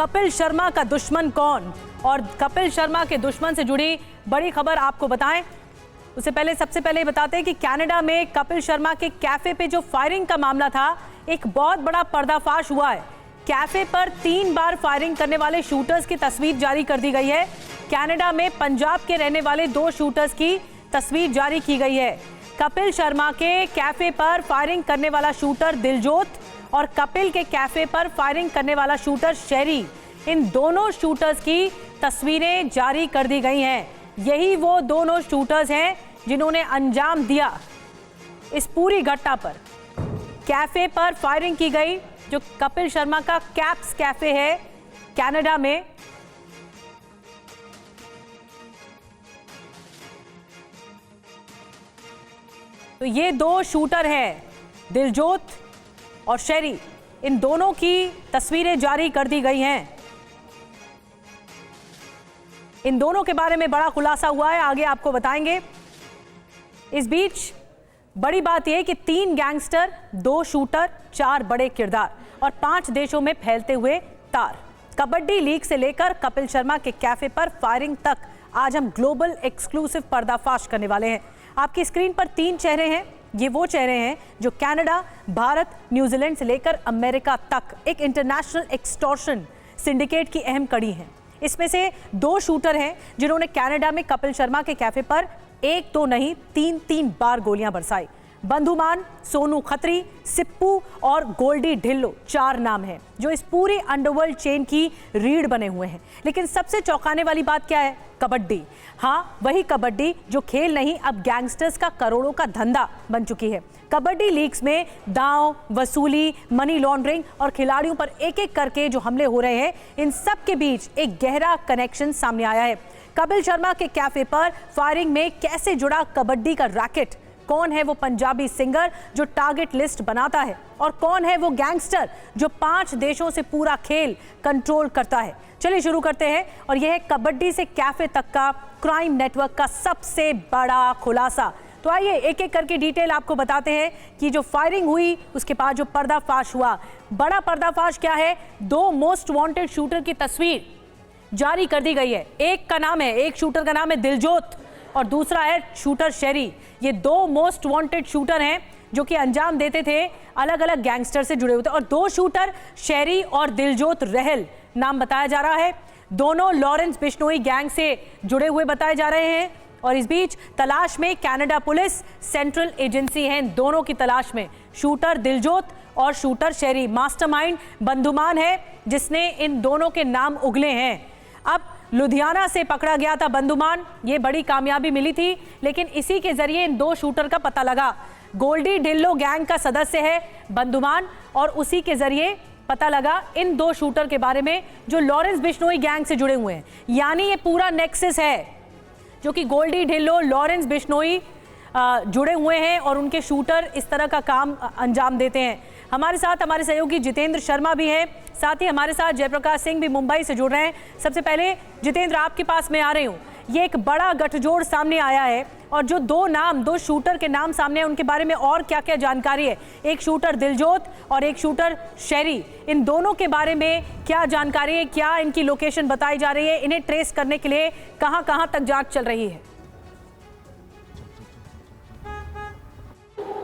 कपिल शर्मा का दुश्मन कौन, और कपिल शर्मा के दुश्मन से जुड़ी बड़ी खबर आपको बताएं। उससे पहले सबसे पहले बताते हैं कि कनाडा में कपिल शर्मा के कैफे पे जो फायरिंग का मामला था, एक बहुत बड़ा पर्दाफाश हुआ है। कैफे पर 3 बार फायरिंग करने वाले शूटर्स की तस्वीर जारी कर दी गई है। कनाडा में पंजाब के रहने वाले 2 शूटर्स की तस्वीर जारी की गई है। कपिल शर्मा के कैफे पर फायरिंग करने वाला शूटर दिलजोत और कपिल के कैफे पर फायरिंग करने वाला शूटर शेरी, इन दोनों शूटर्स की तस्वीरें जारी कर दी गई हैं। यही वो दोनों शूटर्स हैं जिन्होंने अंजाम दिया इस पूरी घटना पर। कैफे पर फायरिंग की गई जो कपिल शर्मा का कैप्स कैफे है कनाडा में। तो ये 2 शूटर हैं, दिलजोत और शेरी, इन दोनों की तस्वीरें जारी कर दी गई हैं। इन दोनों के बारे में बड़ा खुलासा हुआ है, आगे आपको बताएंगे। इस बीच बड़ी बात यह कि 3 गैंगस्टर, 2 शूटर, 4 बड़े किरदार और 5 देशों में फैलते हुए तार। कबड्डी लीग से लेकर कपिल शर्मा के कैफे पर फायरिंग तक आज हम ग्लोबल एक्सक्लूसिव पर्दाफाश करने वाले हैं। आपकी स्क्रीन पर 3 चेहरे हैं। ये वो चेहरे हैं जो कनाडा, भारत, न्यूजीलैंड से लेकर अमेरिका तक एक इंटरनेशनल एक्सटॉर्शन सिंडिकेट की अहम कड़ी हैं। इसमें से 2 शूटर हैं जिन्होंने कनाडा में कपिल शर्मा के कैफे पर 1-2 नहीं 3-3 बार गोलियां बरसाई। बंधुमान, सोनू खत्री, सिप्पू और गोल्डी ढिल्लो 4 नाम हैं जो इस पूरी अंडरवर्ल्ड चेन की रीढ़ बने हुए हैं। लेकिन सबसे चौंकाने वाली बात क्या है? कबड्डी। हाँ, वही कबड्डी जो खेल नहीं, अब गैंगस्टर्स का करोड़ों का धंधा बन चुकी है। कबड्डी लीग्स में दांव, वसूली, मनी लॉन्ड्रिंग और खिलाड़ियों पर एक-एक करके जो हमले हो रहे हैं, इन सब के बीच एक गहरा कनेक्शन सामने आया है। कपिल शर्मा के कैफे पर फायरिंग में कैसे जुड़ा कबड्डी का रैकेट? कौन है वो पंजाबी सिंगर जो टारगेट लिस्ट बनाता है, और कौन है वो गैंगस्टर जो 5 देशों से पूरा खेल कंट्रोल करता है? चलिए शुरू करते हैं। और यह है कबड्डी से कैफे तक का क्राइम नेटवर्क का सबसे बड़ा खुलासा। तो आइए एक एक करके डिटेल आपको बताते हैं कि जो फायरिंग हुई उसके बाद जो पर्दाफाश हुआ। बड़ा पर्दाफाश क्या है? 2 मोस्ट वांटेड शूटर की तस्वीर जारी कर दी गई है। एक शूटर का नाम है दिलजोत और दूसरा है शूटर शेरी। ये 2 मोस्ट वांटेड शूटर हैं जो कि अंजाम देते थे अलग अलग गैंगस्टर से जुड़े हुए थे। और 2 शूटर शेरी और दिलजोत रहल नाम बताया जा रहा है। दोनों लॉरेंस बिश्नोई गैंग से जुड़े हुए बताए जा रहे हैं। और इस बीच तलाश में कनाडा पुलिस, सेंट्रल एजेंसी है इन दोनों की तलाश में। शूटर दिलजोत और शूटर शेरी मास्टरमाइंड बंधुमान है जिसने इन दोनों के नाम उगले हैं। अब लुधियाना से पकड़ा गया था बंधुमान, ये बड़ी कामयाबी मिली थी, लेकिन इसी के जरिए इन 2 शूटर का पता लगा। गोल्डी ढिल्लो गैंग का सदस्य है बंधुमान और उसी के जरिए पता लगा इन 2 शूटर के बारे में जो लॉरेंस बिश्नोई गैंग से जुड़े हुए हैं। यानी ये पूरा नेक्सस है जो कि गोल्डी ढिल्लो, लॉरेंस बिश्नोई जुड़े हुए हैं और उनके शूटर इस तरह का काम अंजाम देते हैं। हमारे साथ हमारे सहयोगी जितेंद्र शर्मा भी हैं, साथ ही हमारे साथ जयप्रकाश सिंह भी मुंबई से जुड़ रहे हैं। सबसे पहले जितेंद्र, आपके पास मैं आ रही हूँ। ये एक बड़ा गठजोड़ सामने आया है और जो 2 शूटर के नाम सामने हैं उनके बारे में और क्या क्या जानकारी है? एक शूटर दिलजोत और एक शूटर शेरी, इन दोनों के बारे में क्या जानकारी है? क्या इनकी लोकेशन बताई जा रही है? इन्हें ट्रेस करने के लिए कहां कहां तक जांच चल रही है?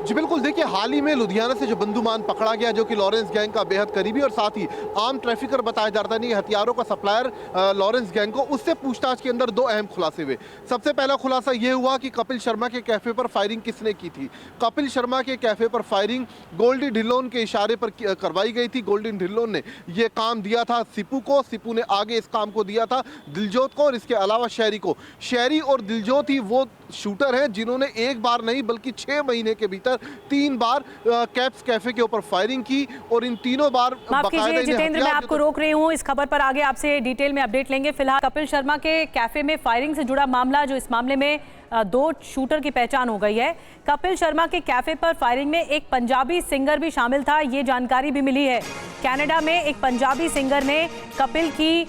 जी बिल्कुल, देखिए हाल ही में लुधियाना से जो बंधुमान पकड़ा गया जो कि लॉरेंस गैंग का बेहद करीबी और साथ ही आर्म ट्रैफिकर बताया जाता नहीं, हथियारों का सप्लायर लॉरेंस गैंग को, उससे पूछताछ के अंदर 2 अहम खुलासे हुए। सबसे पहला खुलासा यह हुआ कि कपिल शर्मा के कैफे पर फायरिंग किसने की थी। कपिल शर्मा के कैफे पर फायरिंग गोल्डी ढिल्लोन के इशारे पर करवाई गई थी। गोल्डी ढिल्लोन ने यह काम दिया था सिप्पू को, सिप्पू ने आगे इस काम को दिया था दिलजोत को और इसके अलावा शेरी को। शेरी और दिलजोत ही वो शूटर हैं जिन्होंने 1 बार नहीं बल्कि 6 महीने के भीतर 3 बार कैप्स कैफे के ऊपर फायरिंग की और इन तीनों बार। माफ कीजिए जितेंद्र, मैं आपको रोक रही हूं, इस खबर पर आगे आपसे डिटेल में अपडेट लेंगे। फिलहाल कपिल शर्मा के कैफे में फायरिंग से जुड़ा मामला, जो इस मामले में 2 शूटर की पहचान हो गई है। कपिल शर्मा के कैफे पर फायरिंग में एक पंजाबी सिंगर भी शामिल था, ये जानकारी भी मिली है। कनाडा में एक पंजाबी सिंगर ने कपिल की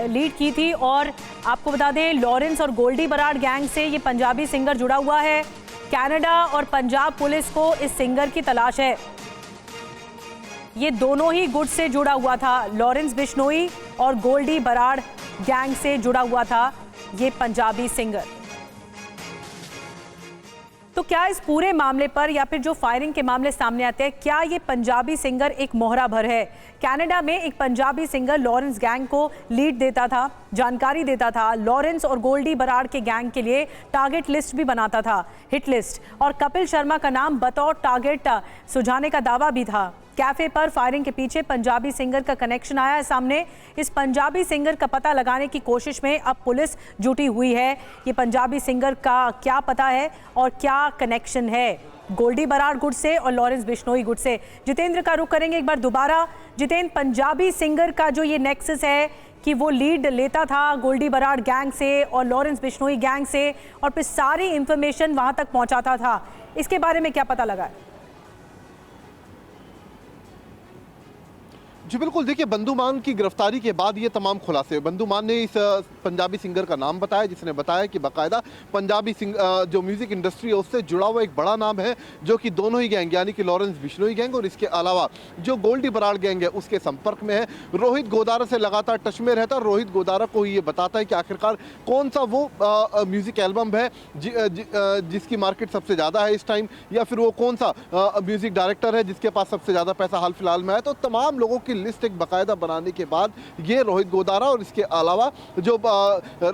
लीड की थी और आपको बता दें लॉरेंस और गोल्डी बराड़ गैंग से ये पंजाबी सिंगर जुड़ा हुआ है। कनाडा और पंजाब पुलिस को इस सिंगर की तलाश है। ये दोनों ही गुट से जुड़ा हुआ था। लॉरेंस बिश्नोई और गोल्डी बराड़ गैंग से जुड़ा हुआ था ये पंजाबी सिंगर। तो क्या इस पूरे मामले पर या फिर जो फायरिंग के मामले सामने आते हैं, क्या ये पंजाबी सिंगर एक मोहरा भर है? कनाडा में एक पंजाबी सिंगर लॉरेंस गैंग को लीड देता था, जानकारी देता था, लॉरेंस और गोल्डी बराड़ के गैंग के लिए टारगेट लिस्ट भी बनाता था, हिट लिस्ट, और कपिल शर्मा का नाम बतौर टारगेट सुझाने का दावा भी था। कैफे पर फायरिंग के पीछे पंजाबी सिंगर का कनेक्शन आया है सामने। इस पंजाबी सिंगर का पता लगाने की कोशिश में अब पुलिस जुटी हुई है। ये पंजाबी सिंगर का क्या पता है और क्या कनेक्शन है गोल्डी बराड़ गुट से और लॉरेंस बिश्नोई गुट से? जितेंद्र का रुख करेंगे एक बार दोबारा। जितेंद्र, पंजाबी सिंगर का जो ये नेक्सस है कि वो लीड लेता था गोल्डी बराड़ गैंग से और लॉरेंस बिश्नोई गैंग से और फिर सारी इंफॉर्मेशन वहां तक पहुंचाता था, इसके बारे में क्या पता लगा है? जी बिल्कुल, देखिए बंधु मान की गिरफ्तारी के बाद ये तमाम खुलासे, बंधु मान ने इस पंजाबी सिंगर का नाम बताया, जिसने बताया कि बाकायदा पंजाबी जो म्यूजिक इंडस्ट्री है उससे जुड़ा हुआ एक बड़ा नाम है, जो कि दोनों ही गैंग यानी कि लॉरेंस बिश्नोई गैंग और इसके अलावा जो गोल्डी बराड़ गैंग है उसके संपर्क में है। रोहित गोदारा से लगातार टच में रहता है। रोहित गोदारा को ये बताता है कि आखिरकार कौन सा वो म्यूजिक एल्बम है जिसकी मार्केट सबसे ज़्यादा है इस टाइम, या फिर वो कौन सा म्यूजिक डायरेक्टर है जिसके पास सबसे ज़्यादा पैसा हाल फिलहाल में है। तो तमाम लोगों की लिस्ट एक बाकायदा बनाने के बाद ये रोहित गोदारा और इसके अलावा जो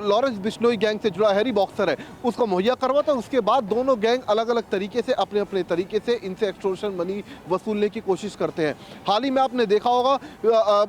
लॉरेंस बिश्नोई गैंग से जुड़ा हैरी बॉक्सर है उसको मुहैया करवाता है। उसके बाद दोनों गैंग अलग अलग तरीके से अपने अपने तरीके से इनसे एक्सटॉर्शन मनी वसूलने की कोशिश करते हैं। हाल ही में आपने देखा होगा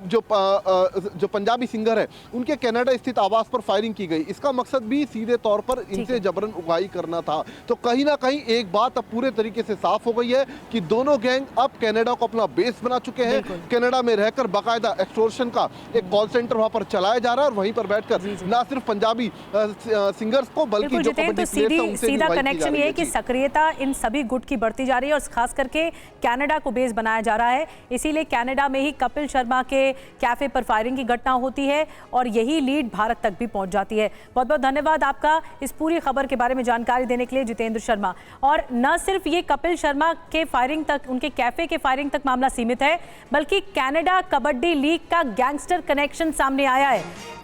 जो पंजाबी सिंगर है उनके कनाडा स्थित आवास पर फायरिंग की गई। इसका मकसद भी सीधे तौर पर इनसे जबरन उगाही करना था। तो कहीं ना कहीं एक बात अब पूरे तरीके से साफ हो गई है कि दोनों गैंग अब कनाडा को अपना बेस बना चुके हैं। कनाडा में रहकर बाकायदा एक्सटॉर्शन का एक कॉल सेंटर वहां पर चलाया जा रहा है और वहीं पर बैठकर ना सिर्फ पंजाबी सिंगर्स को बल्कि जो कबड्डी प्लेयर्स हैं उनसे सीधा कनेक्शन ये है कि सक्रियता इन सभी गुट की बढ़ती जा रही है और खास करके कनाडा को बेस बनाया जा रहा है। इसीलिए कनाडा में ही कपिल शर्मा के कैफे पर फायरिंग की घटना होती है और यही लीड भारत तक भी पहुंच जाती है। बहुत बहुत धन्यवाद आपका इस पूरी खबर के बारे में जानकारी देने के लिए जितेंद्र शर्मा। और न सिर्फ ये कपिल शर्मा के फायरिंग तक, उनके कैफे के फायरिंग तक मामला सीमित है, बल्कि कनाडा कबड्डी लीग का गैंगस्टर कनेक्शन सामने आया है।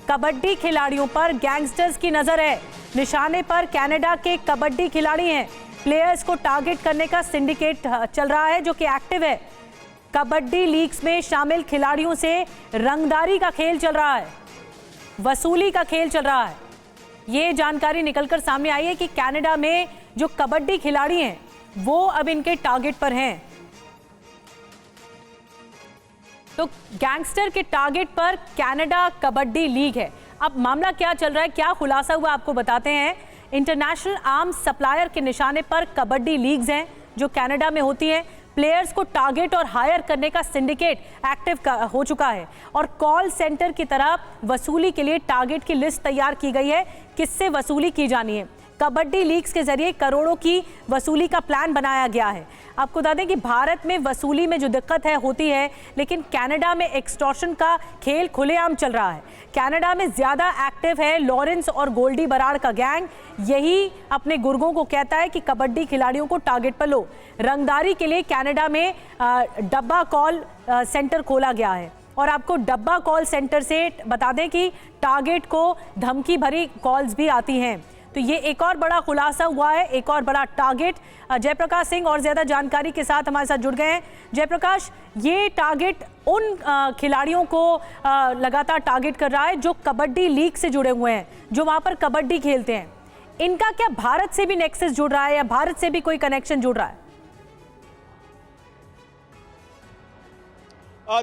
कबड्डी खिलाड़ियों पर गैंगस्टर्स की नजर है, निशाने पर कनाडा के कबड्डी खिलाड़ी हैं। प्लेयर्स को टारगेट करने का सिंडिकेट चल रहा है जो कि एक्टिव है। कबड्डी लीग्स में शामिल खिलाड़ियों से रंगदारी का खेल चल रहा है, वसूली का खेल चल रहा है। ये जानकारी निकलकर सामने आई है कि कनाडा में जो कबड्डी खिलाड़ी हैं वो अब इनके टारगेट पर हैं। तो गैंगस्टर के टारगेट पर कनाडा कबड्डी लीग है। अब मामला क्या चल रहा है, क्या खुलासा हुआ, आपको बताते हैं। इंटरनेशनल आर्म्स सप्लायर के निशाने पर कबड्डी लीग्स हैं जो कनाडा में होती हैं। प्लेयर्स को टारगेट और हायर करने का सिंडिकेट एक्टिव हो चुका है और कॉल सेंटर की तरह वसूली के लिए टारगेट की लिस्ट तैयार की गई है, किससे वसूली की जानी है। कबड्डी लीग्स के जरिए करोड़ों की वसूली का प्लान बनाया गया है। आपको बता दें कि भारत में वसूली में जो दिक्कत है होती है, लेकिन कनाडा में एक्सटॉर्शन का खेल खुलेआम चल रहा है। कनाडा में ज्यादा एक्टिव है लॉरेंस और गोल्डी बराड़ का गैंग। यही अपने गुर्गों को कहता है कि कबड्डी खिलाड़ियों को टारगेट पर लो। रंगदारी के लिए कनाडा में डब्बा कॉल सेंटर खोला गया है और आपको डब्बा कॉल सेंटर से बता दें कि टारगेट को धमकी भरी कॉल्स भी आती हैं। तो ये एक और बड़ा खुलासा हुआ है, एक और बड़ा टारगेट। जयप्रकाश सिंह और ज्यादा जानकारी के साथ हमारे साथ जुड़ गए हैं। जयप्रकाश, ये टारगेट उन खिलाड़ियों को लगातार टारगेट कर रहा है जो कबड्डी लीग से जुड़े हुए हैं, जो वहां पर कबड्डी खेलते हैं। इनका क्या भारत से भी नेक्सस जुड़ रहा है या भारत से भी कोई कनेक्शन जुड़ रहा है?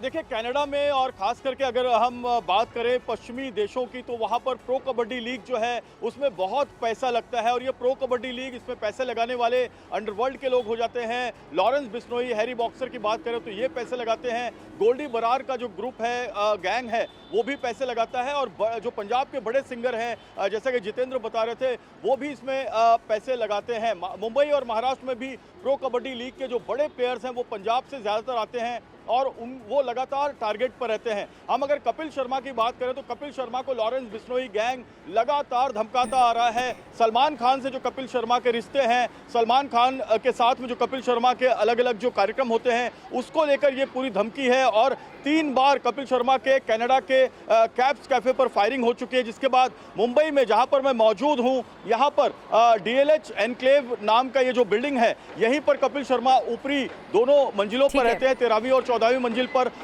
देखिए कनाडा में और ख़ास करके अगर हम बात करें पश्चिमी देशों की, तो वहाँ पर प्रो कबड्डी लीग जो है उसमें बहुत पैसा लगता है और ये प्रो कबड्डी लीग, इसमें पैसे लगाने वाले अंडरवर्ल्ड के लोग हो जाते हैं। लॉरेंस बिश्नोई, हैरी बॉक्सर की बात करें तो ये पैसे लगाते हैं। गोल्डी बराड़ का जो ग्रुप है, गैंग है, वो भी पैसे लगाता है। और जो पंजाब के बड़े सिंगर हैं जैसा कि जितेंद्र बता रहे थे, वो भी इसमें पैसे लगाते हैं। मुंबई और महाराष्ट्र में भी प्रो कबड्डी लीग के जो बड़े प्लेयर्स हैं वो पंजाब से ज़्यादातर आते हैं और वो लगातार टारगेट पर रहते हैं। हम अगर कपिल शर्मा की बात करें तो कपिल शर्मा को लॉरेंस बिश्नोई गैंग लगातार धमकाता आ रहा है। सलमान खान से जो कपिल शर्मा के रिश्ते हैं, सलमान खान के साथ में जो कपिल शर्मा के अलग अलग जो कार्यक्रम होते हैं, उसको लेकर ये पूरी धमकी है। और 3 बार कपिल शर्मा के कनाडा के कैप्स कैफे पर फायरिंग हो चुकी है, जिसके बाद मुंबई में जहां पर मैं मौजूद हूं, यहां पर DLH एनक्लेव नाम का ये जो बिल्डिंग है, यहीं पर कपिल शर्मा ऊपरी दोनों मंजिलों पर रहते हैं, 13वीं और 14वीं मंजिल पर।